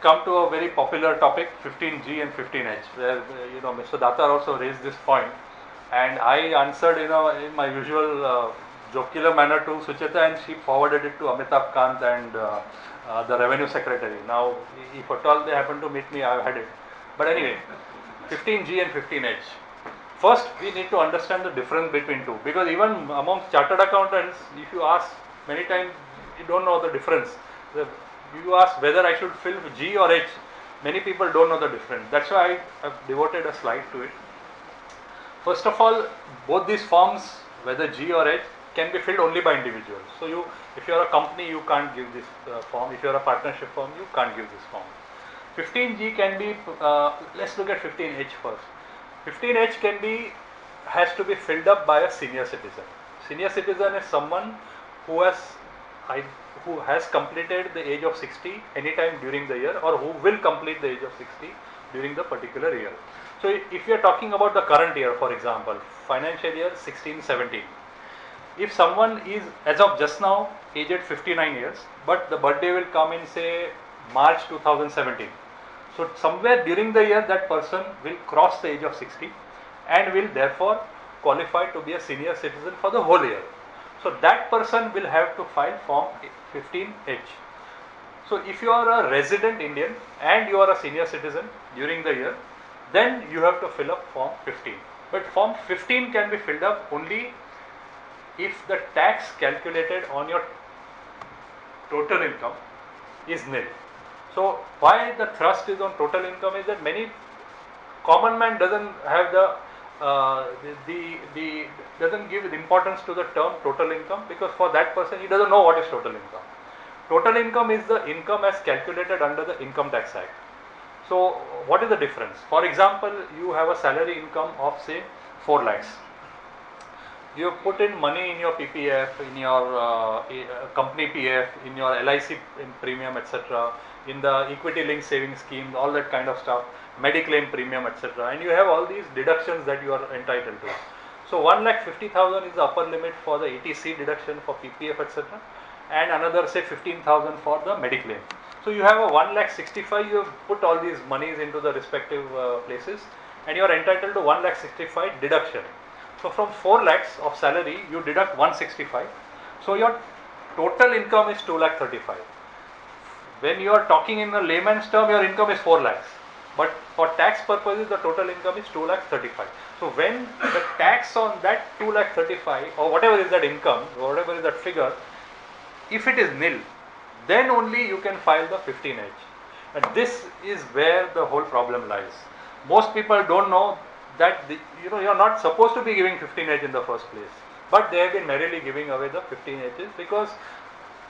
come to a very popular topic, 15G and 15H, where Mr. Datar also raised this point, and I answered in my usual jocular manner to Sucheta, and she forwarded it to Amitabh Kant and the Revenue Secretary. Now, if at all they happen to meet me, I've had it. But anyway, 15G and 15H. First, we need to understand the difference between two, because even amongst chartered accountants, if you ask many times, you don't know the difference. You ask whether I should fill G or H. Many people don't know the difference. That's why I have devoted a slide to it. First of all, both these forms, whether G or H, can be filled only by individuals. So if you are a company, you can't give this form. If you are a partnership firm, you can't give this form. 15G can be, let's look at 15H first. 15H has to be filled up by a senior citizen. Senior citizen is someone who has completed the age of 60 anytime during the year, or who will complete the age of 60 during the particular year. So if we are talking about the current year, for example, financial year 16-17, if someone is as of just now aged 59 years, but the birthday will come in say March 2017, so somewhere during the year that person will cross the age of 60 and will therefore qualify to be a senior citizen for the whole year. So that person will have to file form 15H. So if you are a resident Indian and you are a senior citizen during the year, then you have to fill up form 15. But form 15 can be filled up only if the tax calculated on your total income is nil. So why the thrust is on total income is that many common man doesn't have doesn't give importance to the term total income, because for that person he doesn't know what is total income. Total income is the income as calculated under the Income Tax Act. So what is the difference? For example, you have a salary income of say 4 lakhs. You have put in money in your PPF, in your company PF, in your LIC premium, etc., in the equity linked savings scheme, all that kind of stuff, Mediclaim premium, etc., and you have all these deductions that you are entitled to. So 1,50,000 is the upper limit for the ETC deduction for PPF, etc., and another say 15,000 for the Mediclaim. So you have a 1,65,000, you have put all these monies into the respective places, and you are entitled to 1,65,000 deduction. So from 4 lakhs of salary, you deduct 165. So your total income is 2,35,000. When you are talking in a layman's term, your income is 4 lakhs. But for tax purposes, the total income is 2,35,000. So when the tax on that 2,35,000 or whatever is that income, whatever is that figure, if it is nil, then only you can file the 15H. And this is where the whole problem lies. Most people don't know that you are not supposed to be giving 15H in the first place, but they have been merrily giving away the 15Hs because,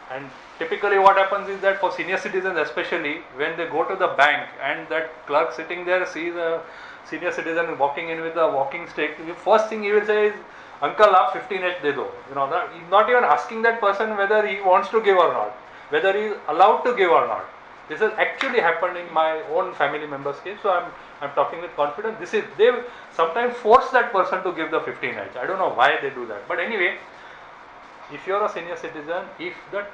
and typically what happens is that for senior citizens especially, when they go to the bank and that clerk sitting there sees a senior citizen walking in with a walking stick, the first thing he will say is, "Uncle, aap 15H de do." Not even asking that person whether he wants to give or not, whether he is allowed to give or not. This has actually happened in my own family member's case, so I'm talking with confidence. They sometimes force that person to give the 15H. I don't know why they do that, but anyway, if you are a senior citizen, if the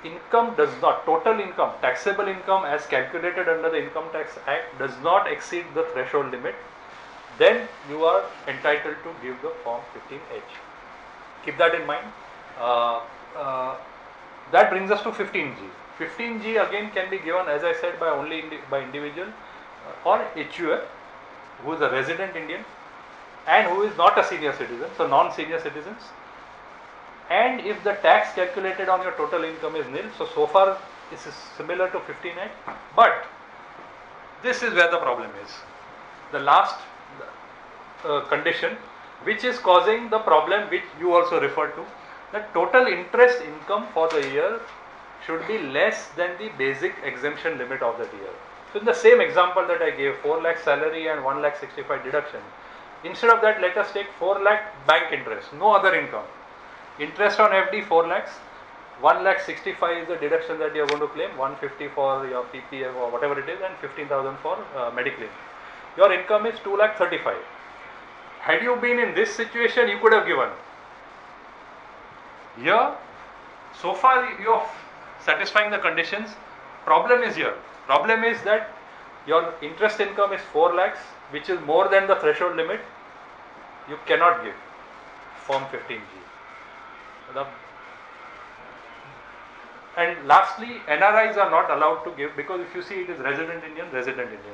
income does not, total income, taxable income as calculated under the Income Tax Act does not exceed the threshold limit, then you are entitled to give the form 15H. Keep that in mind. That brings us to 15G. 15G again can be given, as I said, by individual or HUF who is a resident Indian and who is not a senior citizen, so non-senior citizens. And if the tax calculated on your total income is nil, so far this is similar to 15H, but this is where the problem is. The last condition which is causing the problem, which you also referred to, that total interest income for the year should be less than the basic exemption limit of that year. So in the same example that I gave, 4 lakh salary and 1,65,000 deduction, instead of that let us take 4 lakh bank interest, no other income. Interest on FD 4 lakhs, 1,65,000 is the deduction that you are going to claim, 150 for your PPF or whatever it is, and 15,000 for Mediclaim. Your income is 2,35,000. Had you been in this situation, you could have given. Here, so far you are satisfying the conditions, problem is here. Problem is that your interest income is 4 lakhs, which is more than the threshold limit. You cannot give Form 15G. And lastly, NRIs are not allowed to give, because if you see, it is resident Indian.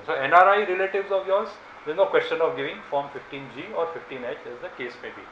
So NRI relatives of yours, there is no question of giving Form 15G or 15H, as the case may be.